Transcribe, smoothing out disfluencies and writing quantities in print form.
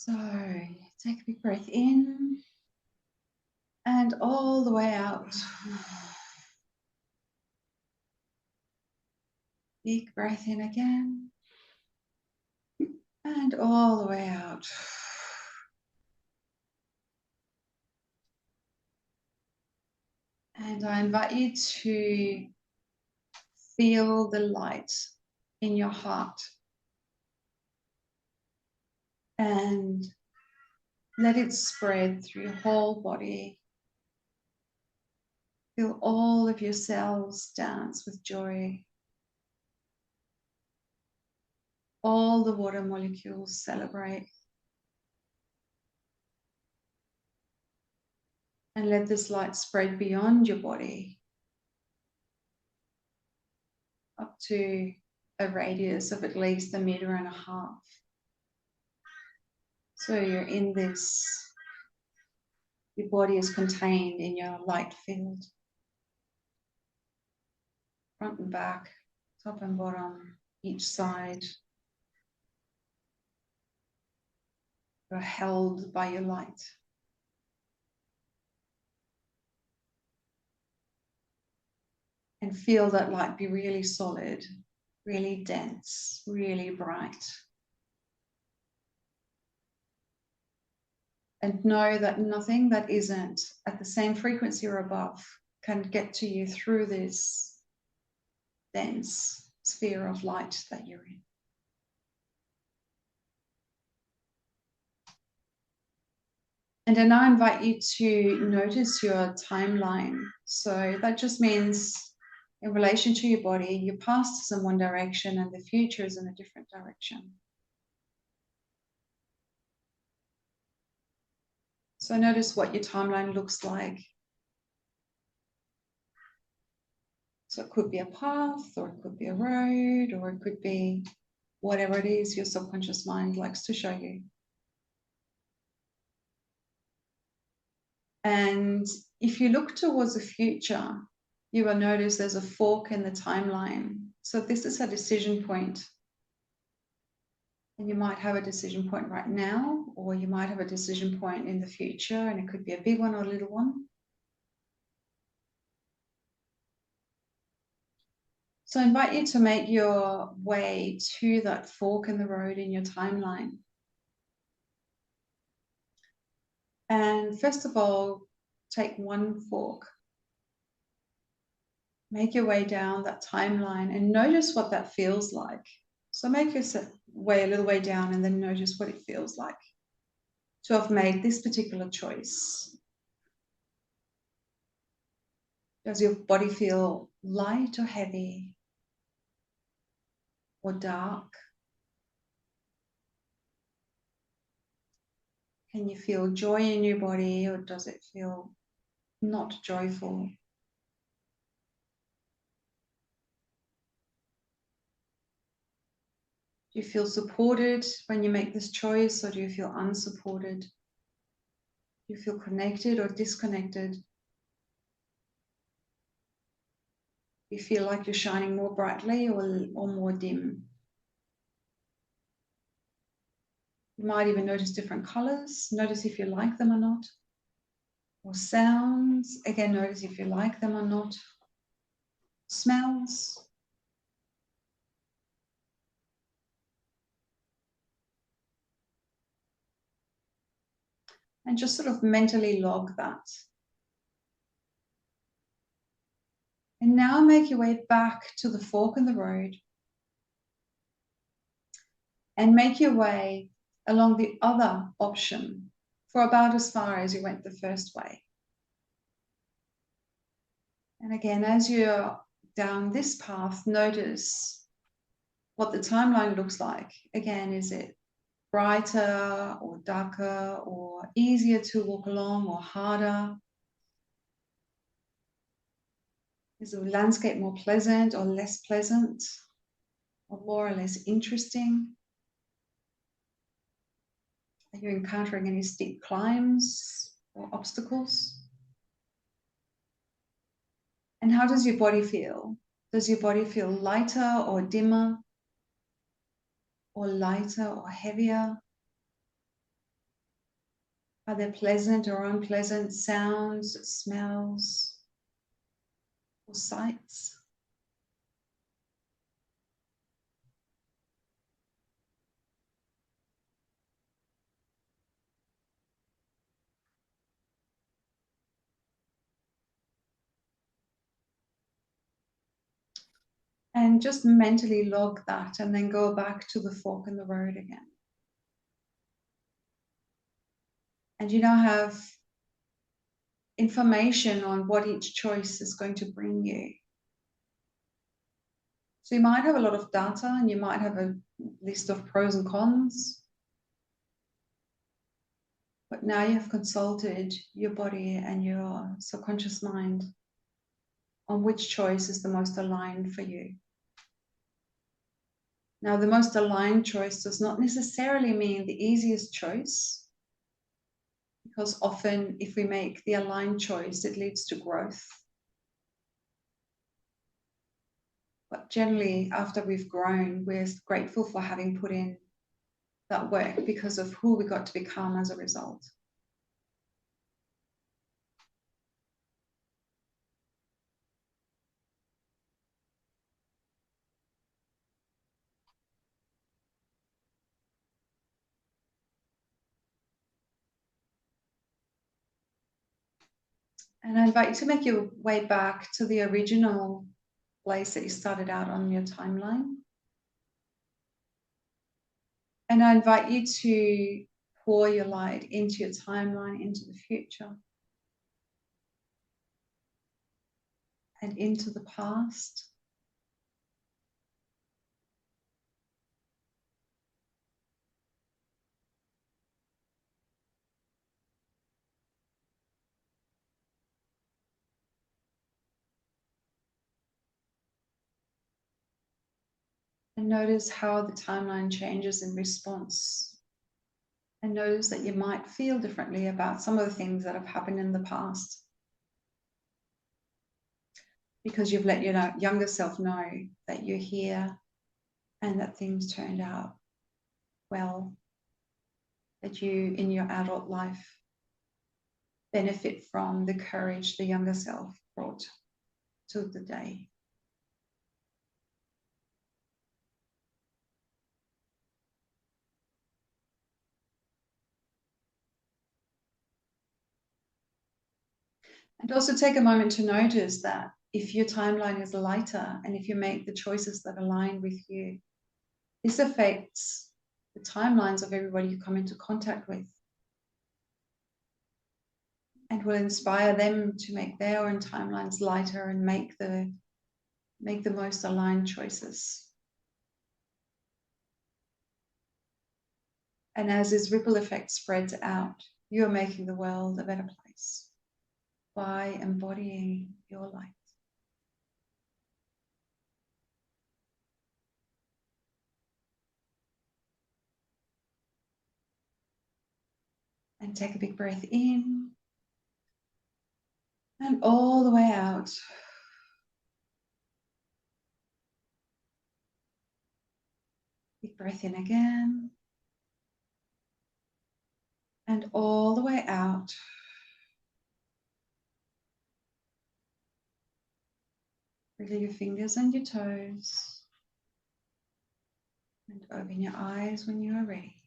So take a big breath in and all the way out. Big breath in again and all the way out. And I invite you to feel the light in your heart and let it spread through your whole body. Feel all of your cells dance with joy. All the water molecules celebrate. And let this light spread beyond your body up to a radius of at least 1.5 meters. So you're in this, your body is contained in your light field. Front and back, top and bottom, each side. You're held by your light. And feel that light be really solid, really dense, really bright. And know that nothing that isn't at the same frequency or above can get to you through this dense sphere of light that you're in. And then I invite you to notice your timeline. So that just means in relation to your body, your past is in one direction and the future is in a different direction. So notice what your timeline looks like. So it could be a path, or it could be a road, or it could be whatever it is your subconscious mind likes to show you. And if you look towards the future, you will notice there's a fork in the timeline. So this is a decision point. And you might have a decision point right now, or you might have a decision point in the future, and it could be a big one or a little one. So I invite you to make your way to that fork in the road in your timeline. And first of all, take one fork. Make your way down that timeline and notice what that feels like. So make your way a little way down and then notice what it feels like to have made this particular choice. Does your body feel light or heavy or dark? Can you feel joy in your body, or does it feel not joyful? Do you feel supported when you make this choice, or do you feel unsupported? Do you feel connected or disconnected? Do you feel like you're shining more brightly or more dim? You might even notice different colors. Notice if you like them or not. Or sounds. Again, notice if you like them or not. Smells. And just sort of mentally log that. And now make your way back to the fork in the road. And make your way along the other option for about as far as you went the first way. And again, as you're down this path, notice what the timeline looks like. Again, is it brighter or darker or easier to walk along or harder? Is the landscape more pleasant or less pleasant, or more or less interesting? Are you encountering any steep climbs or obstacles? And how does your body feel? Does your body feel lighter or dimmer, or lighter or heavier? Are there pleasant or unpleasant sounds, smells, or sights? And just mentally log that and then go back to the fork in the road again. And you now have information on what each choice is going to bring you. So you might have a lot of data and you might have a list of pros and cons. But now you have consulted your body and your subconscious mind on which choice is the most aligned for you. Now, the most aligned choice does not necessarily mean the easiest choice, because often if we make the aligned choice, it leads to growth. But generally, after we've grown, we're grateful for having put in that work because of who we got to become as a result. And I invite you to make your way back to the original place that you started out on your timeline. And I invite you to pour your light into your timeline, into the future, and into the past. And notice how the timeline changes in response. And notice that you might feel differently about some of the things that have happened in the past, because you've let your younger self know that you're here and that things turned out well, that you in your adult life benefit from the courage the younger self brought to the day. And also take a moment to notice that if your timeline is lighter and if you make the choices that align with you, this affects the timelines of everybody you come into contact with and will inspire them to make their own timelines lighter and make the most aligned choices. And as this ripple effect spreads out, you're making the world a better place by embodying your light. And take a big breath in and all the way out. Big breath in again and all the way out. Wiggle your fingers and your toes and open your eyes when you are ready.